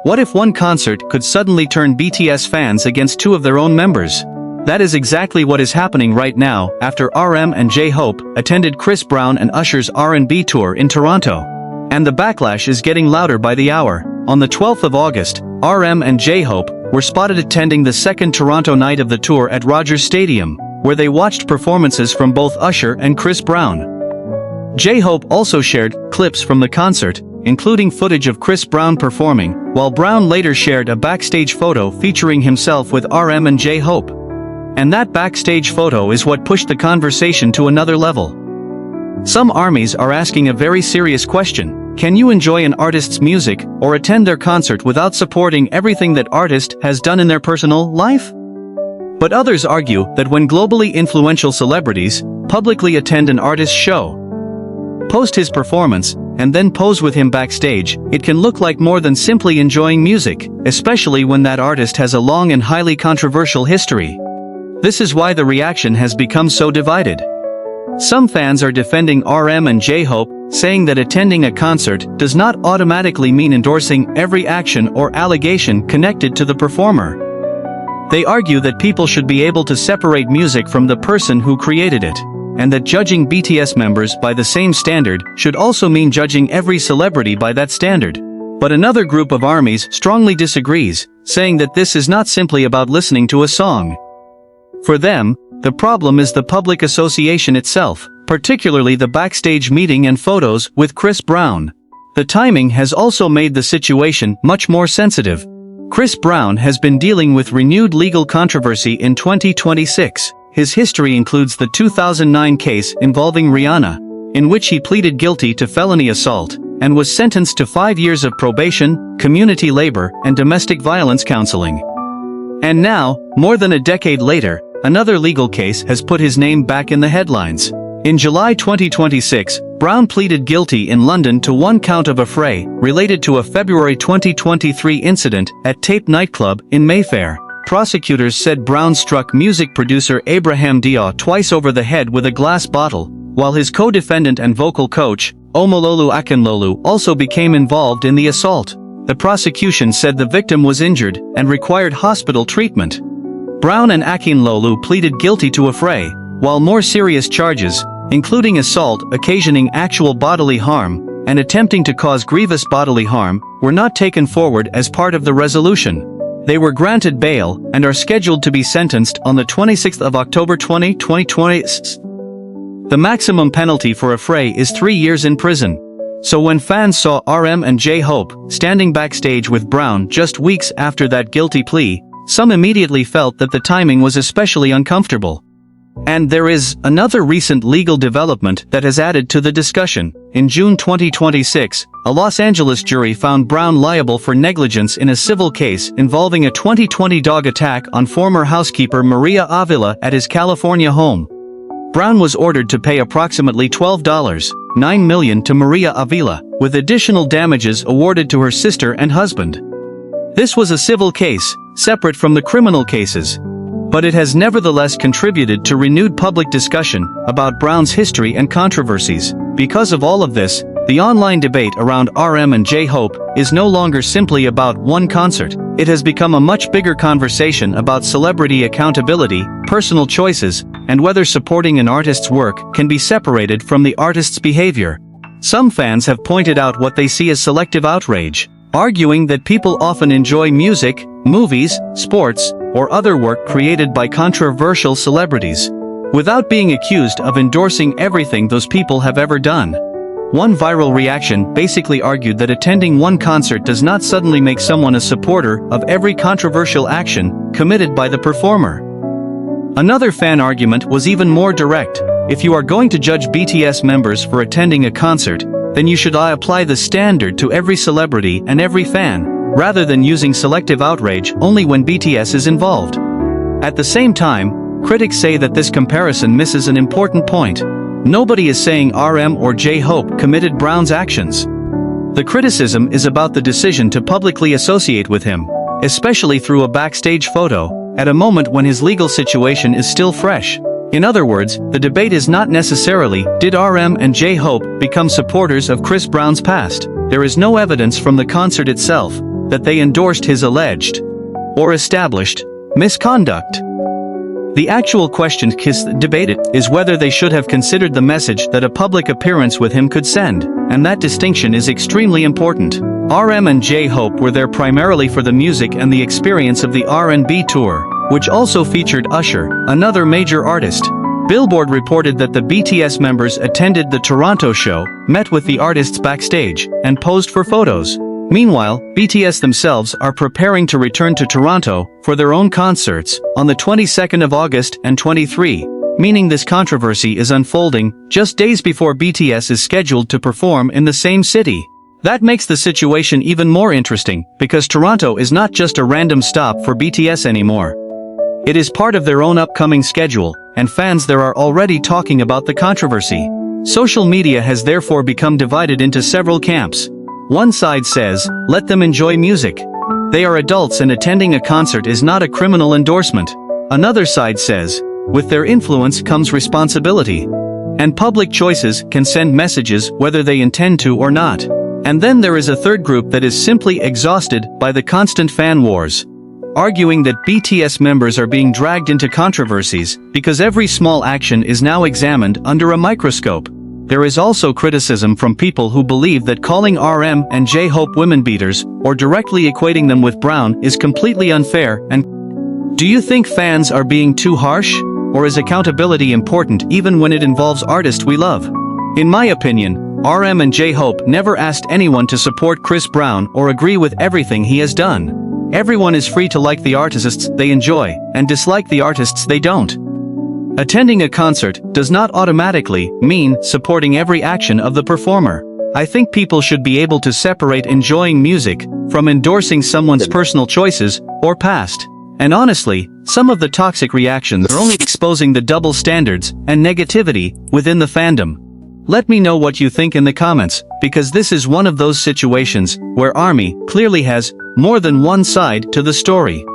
What if one concert could suddenly turn BTS fans against two of their own members? That is exactly what is happening right now after RM and JHope attended Chris Brown and Usher's R&B tour in Toronto. And the backlash is getting louder by the hour. On the 12th of August, RM and JHope were spotted attending the second Toronto night of the tour at Rogers Stadium, where they watched performances from both Usher and Chris Brown. JHope also shared clips from the concert, including footage of Chris Brown performing, while Brown later shared a backstage photo featuring himself with RM and JHope. And that backstage photo is what pushed the conversation to another level. Some armies are asking a very serious question: can you enjoy an artist's music or attend their concert without supporting everything that artist has done in their personal life? But others argue that when globally influential celebrities publicly attend an artist's show, post his performance, and then pose with him backstage, it can look like more than simply enjoying music, especially when that artist has a long and highly controversial history. This is why the reaction has become so divided. Some fans are defending RM and JHope, saying that attending a concert does not automatically mean endorsing every action or allegation connected to the performer. They argue that people should be able to separate music from the person who created it, and that judging BTS members by the same standard should also mean judging every celebrity by that standard. But another group of armies strongly disagrees, saying that this is not simply about listening to a song. For them, the problem is the public association itself, particularly the backstage meeting and photos with Chris Brown. The timing has also made the situation much more sensitive. Chris Brown has been dealing with renewed legal controversy in 2026. His history includes the 2009 case involving Rihanna, in which he pleaded guilty to felony assault, and was sentenced to 5 years of probation, community labor, and domestic violence counseling. And now, more than a decade later, another legal case has put his name back in the headlines. In July 2026, Brown pleaded guilty in London to one count of affray related to a February 2023 incident at Tape nightclub in Mayfair. Prosecutors said Brown struck music producer Abraham Diaw twice over the head with a glass bottle, while his co-defendant and vocal coach, Omololu Akinlolu, also became involved in the assault. The prosecution said the victim was injured and required hospital treatment. Brown and Akinlolu pleaded guilty to affray, while more serious charges, including assault occasioning actual bodily harm and attempting to cause grievous bodily harm, were not taken forward as part of the resolution. They were granted bail and are scheduled to be sentenced on the 26th of October 2020. The maximum penalty for affray is 3 years in prison. So when fans saw RM and JHope standing backstage with Brown just weeks after that guilty plea, some immediately felt that the timing was especially uncomfortable. And there is another recent legal development that has added to the discussion. In June 2026, a Los Angeles jury found Brown liable for negligence in a civil case involving a 2020 dog attack on former housekeeper Maria Avila at his California home. Brown was ordered to pay approximately $12.9 million to Maria Avila, with additional damages awarded to her sister and husband. This was a civil case, separate from the criminal cases. But it has nevertheless contributed to renewed public discussion about Brown's history and controversies. Because of all of this, the online debate around RM and JHope is no longer simply about one concert. It has become a much bigger conversation about celebrity accountability, personal choices, and whether supporting an artist's work can be separated from the artist's behavior. Some fans have pointed out what they see as selective outrage, arguing that people often enjoy music, movies, sports, or other work created by controversial celebrities, without being accused of endorsing everything those people have ever done. One viral reaction basically argued that attending one concert does not suddenly make someone a supporter of every controversial action committed by the performer. Another fan argument was even more direct: if you are going to judge BTS members for attending a concert, then you should apply the standard to every celebrity and every fan, rather than using selective outrage only when BTS is involved. At the same time, critics say that this comparison misses an important point. Nobody is saying RM or JHope committed Brown's actions. The criticism is about the decision to publicly associate with him, especially through a backstage photo, at a moment when his legal situation is still fresh. In other words, the debate is not necessarily, did RM and JHope become supporters of Chris Brown's past? There is no evidence from the concert itself, that they endorsed his alleged or established misconduct. The actual question debated is whether they should have considered the message that a public appearance with him could send, and that distinction is extremely important. RM and JHope were there primarily for the music and the experience of the R&B tour, which also featured Usher, another major artist. Billboard reported that the BTS members attended the Toronto show, met with the artists backstage, and posed for photos. Meanwhile, BTS themselves are preparing to return to Toronto for their own concerts on the 22nd of August and 23, meaning this controversy is unfolding just days before BTS is scheduled to perform in the same city. That makes the situation even more interesting, because Toronto is not just a random stop for BTS anymore. It is part of their own upcoming schedule, and fans there are already talking about the controversy. Social media has therefore become divided into several camps. One side says, let them enjoy music. They are adults and attending a concert is not a criminal endorsement. Another side says, with their influence comes responsibility. And public choices can send messages whether they intend to or not. And then there is a third group that is simply exhausted by the constant fan wars, arguing that BTS members are being dragged into controversies because every small action is now examined under a microscope. There is also criticism from people who believe that calling RM and JHope women beaters, or directly equating them with Brown, is completely unfair. And do you think fans are being too harsh? Or is accountability important even when it involves artists we love? In my opinion, RM and JHope never asked anyone to support Chris Brown or agree with everything he has done. Everyone is free to like the artists they enjoy, and dislike the artists they don't. Attending a concert does not automatically mean supporting every action of the performer. I think people should be able to separate enjoying music from endorsing someone's personal choices or past. And honestly, some of the toxic reactions are only exposing the double standards and negativity within the fandom. Let me know what you think in the comments, because this is one of those situations where ARMY clearly has more than one side to the story.